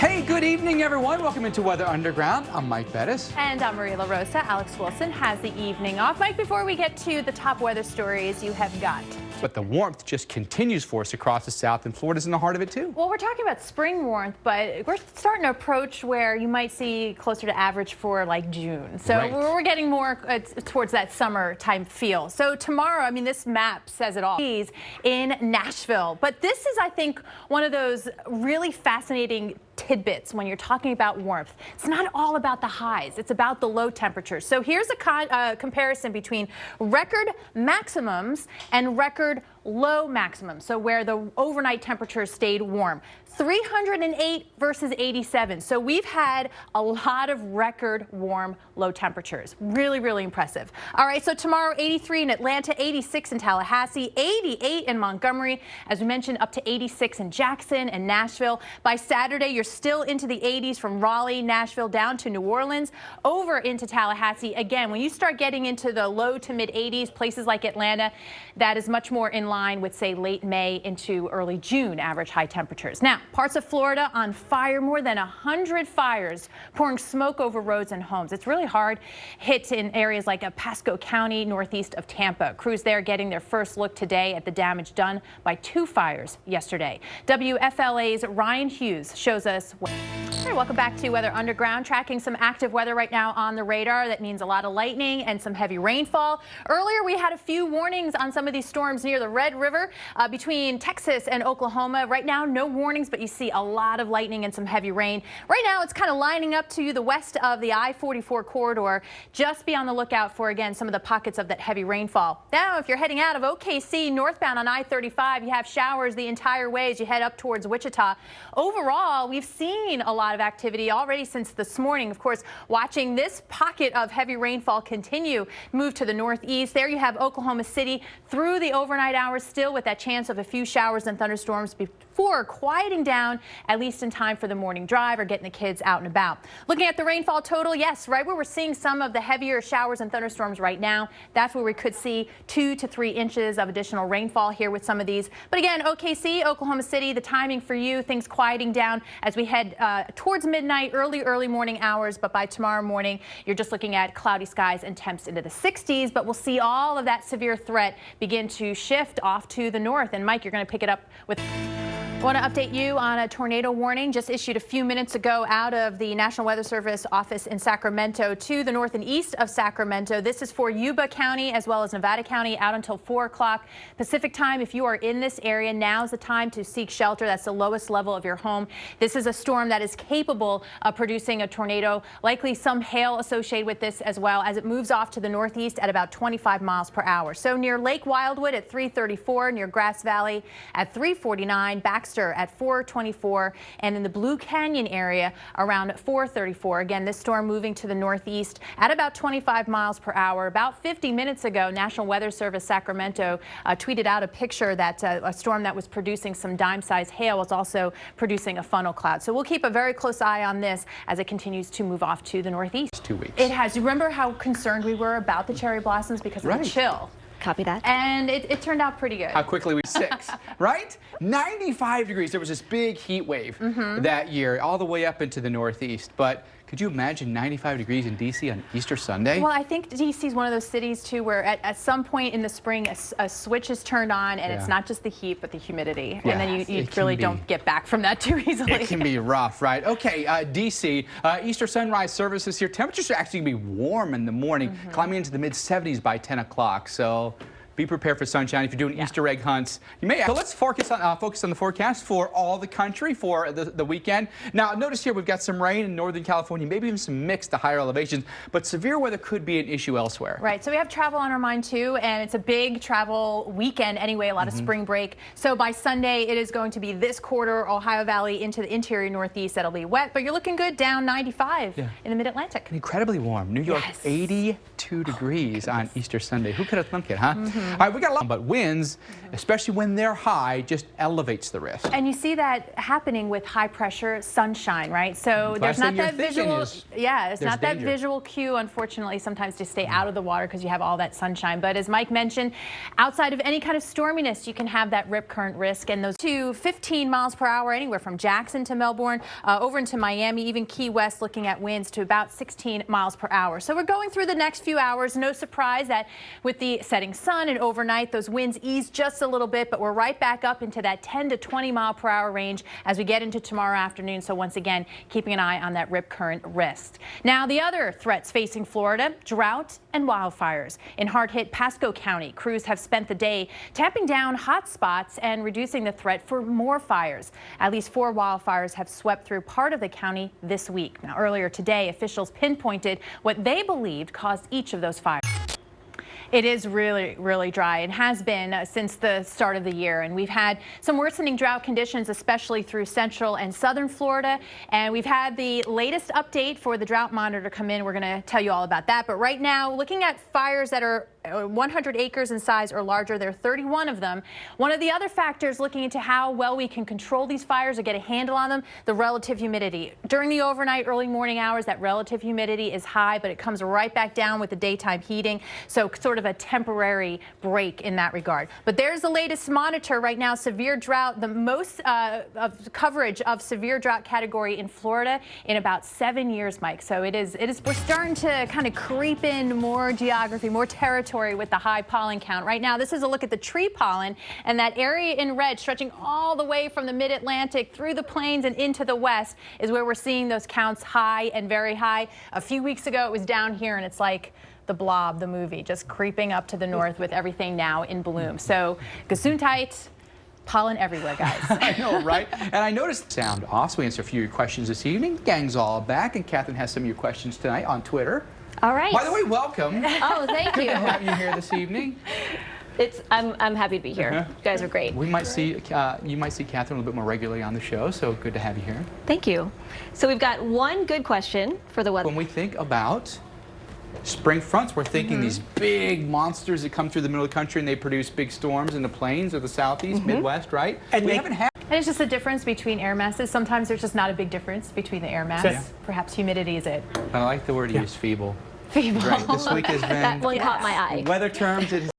Hey, good evening, everyone. Welcome into Weather Underground. I'm Mike Bettis. And I'm Maria LaRosa. Alex Wilson has the evening off. Mike, before we get to the top weather stories you have got. But the warmth just continues for us across the south, and Florida's in the heart of it, too. Well, we're talking about spring warmth, but we're starting to approach where you might see closer to average for like June. So right. We're getting more towards that summertime feel. So tomorrow, I mean, this map says it all. He's in Nashville. But this is, I think, one of those really fascinating tidbits when you're talking about warmth. It's not all about the highs. It's about the low temperatures. So here's a comparison between record maximums and record low maximums. So where the overnight temperatures stayed warm. 308 versus 87. So we've had a lot of record warm low temperatures. Really, really impressive. All right, so tomorrow 83 in Atlanta, 86 in Tallahassee, 88 in Montgomery. As we mentioned, up to 86 in Jackson and Nashville. By Saturday, you're still into the 80s from Raleigh, Nashville, down to New Orleans, over into Tallahassee. Again, when you start getting into the low to mid 80s, places like Atlanta, that is much more in line with, say, late May into early June average high temperatures. Now, parts of Florida on fire, more than 100 fires pouring smoke over roads and homes. It's really hard hit in areas like Pasco County, northeast of Tampa. Crews there getting their first look today at the damage done by 2 fires yesterday. WFLA's Ryan Hughes shows us. Hey, welcome back to Weather Underground. Tracking some active weather right now on the radar. That means a lot of lightning and some heavy rainfall. Earlier, we had a few warnings on some of these storms near the Red River between Texas and Oklahoma. Right now, no warnings, but you see a lot of lightning and some heavy rain. Right now, it's kind of lining up to the west of the I-44 corridor. Just be on the lookout for, again, some of the pockets of that heavy rainfall. Now, if you're heading out of OKC northbound on I-35, you have showers the entire way as you head up towards Wichita. Overall, we've seen a lot of activity already since this morning. Of course, watching this pocket of heavy rainfall continue, move to the northeast. There you have Oklahoma City through the overnight hours, still with that chance of a few showers and thunderstorms before quieting down, at least in time for the morning drive or getting the kids out and about. Looking at the rainfall total, yes, right where we're seeing some of the heavier showers and thunderstorms right now, that's where we could see 2 to 3 inches of additional rainfall here with some of these. But again, OKC, Oklahoma City, the timing for you, things quieting down as we head towards midnight, early morning hours. But by tomorrow morning, you're just looking at cloudy skies and temps into the 60s. But we'll see all of that severe threat begin to shift off to the north. And Mike, you're going to pick it up with. I want to update you on a tornado warning just issued a few minutes ago out of the National Weather Service office in Sacramento to the north and east of Sacramento. This is for Yuba County as well as Nevada County out until 4 o'clock Pacific time. If you are in this area, now's the time to seek shelter. That's the lowest level of your home. This is a storm that is capable of producing a tornado, likely some hail associated with this as well as it moves off to the northeast at about 25 miles per hour. So near Lake Wildwood at 334, near Grass Valley at 349, Baxter at 424, and in the Blue Canyon area around 434. Again, this storm moving to the northeast at about 25 miles per hour. About 50 minutes ago, National Weather Service Sacramento tweeted out a picture that a storm that was producing some dime-sized hail was also producing a funnel cloud. So we'll keep a very close eye on this as it continues to move off to the northeast. It's 2 weeks. It has. You remember how concerned we were about the cherry blossoms because of the chill? Copy that. And it turned out pretty good. How quickly we 6, right? 95 degrees. There was this big heat wave that year, all the way up into the northeast. But could you imagine 95 degrees in D.C. on Easter Sunday? Well, I think D.C. is one of those cities, too, where at some point in the spring, a switch is turned on, and it's not just the heat, but the humidity. Yeah, and then you really don't get back from that too easily. It can be rough, right? Okay, D.C., Easter sunrise services here. Temperatures are actually going to be warm in the morning, climbing into the mid-70s by 10 o'clock. So be prepared for sunshine if you're doing Easter egg hunts. You may. So let's focus on the forecast for all the country for the weekend. Now, notice here we've got some rain in Northern California, maybe even some mix to higher elevations, but severe weather could be an issue elsewhere. Right. So we have travel on our mind, too, and it's a big travel weekend anyway, a lot of spring break. So by Sunday, it is going to be this quarter, Ohio Valley into the interior northeast. That'll be wet, but you're looking good down 95 in the mid-Atlantic. Incredibly warm. New York, 82 degreas on Easter Sunday. Who could have thunk it, huh? All right, we got a lot, but winds, especially when they're high, just elevates the risk. And you see that happening with high pressure sunshine, right? So there's not that visual, it's not that visual cue, unfortunately, sometimes to stay out of the water because you have all that sunshine. But as Mike mentioned, outside of any kind of storminess, you can have that rip current risk, and those to 15 miles per hour anywhere from Jackson to Melbourne, over into Miami, even Key West, looking at winds to about 16 miles per hour. So we're going through the next few hours. No surprise that with the setting sun and overnight, those winds ease just a little bit, but we're right back up into that 10 to 20 mile per hour range as we get into tomorrow afternoon. So once again, keeping an eye on that rip current risk. Now, the other threats facing Florida, drought and wildfires. In hard-hit Pasco County, crews have spent the day tamping down hot spots and reducing the threat for more fires. At least 4 wildfires have swept through part of the county this week. Now, earlier today, officials pinpointed what they believed caused each of those fires. It is really, really dry and has been since the start of the year. And we've had some worsening drought conditions, especially through central and southern Florida. And we've had the latest update for the drought monitor come in. We're going to tell you all about that. But right now, looking at fires that are 100 acres in size or larger, there are 31 of them. One of the other factors looking into how well we can control these fires or get a handle on them, the relative humidity. During the overnight, early morning hours, that relative humidity is high, but it comes right back down with the daytime heating. So sort of a temporary break in that regard. But there's the latest monitor right now, severe drought, the most of coverage of severe drought category in Florida in about 7 years, Mike. So we're starting to kind of creep in more geography, more territory with the high pollen count. Right now, this is a look at the tree pollen, and that area in red stretching all the way from the mid-Atlantic through the plains and into the west is where we're seeing those counts high and very high. A few weeks ago, it was down here, and it's like the Blob, the movie, just creeping up to the north with everything now in bloom. So Gesundheit, pollen everywhere, guys. I know, right? And I noticed sound off, so we answer a few of your questions this evening. Gang's all back, and Catherine has some of your questions tonight on Twitter. All right. By the way, welcome. Oh, thank you. Good to have you here this evening. I'm happy to be here. You guys are great. We might see you might see Catherine a little bit more regularly on the show, so good to have you here. Thank you. So we've got one good question for the weather. When we think about spring fronts, we're thinking these big monsters that come through the middle of the country and they produce big storms in the plains or the southeast, Midwest, right? And we haven't had. And it's just the difference between air masses. Sometimes there's just not a big difference between the air mass. Yeah. Perhaps humidity is it. I like the word you use, feeble. Feeble. Right. This week has been That one caught my eye. weather terms. It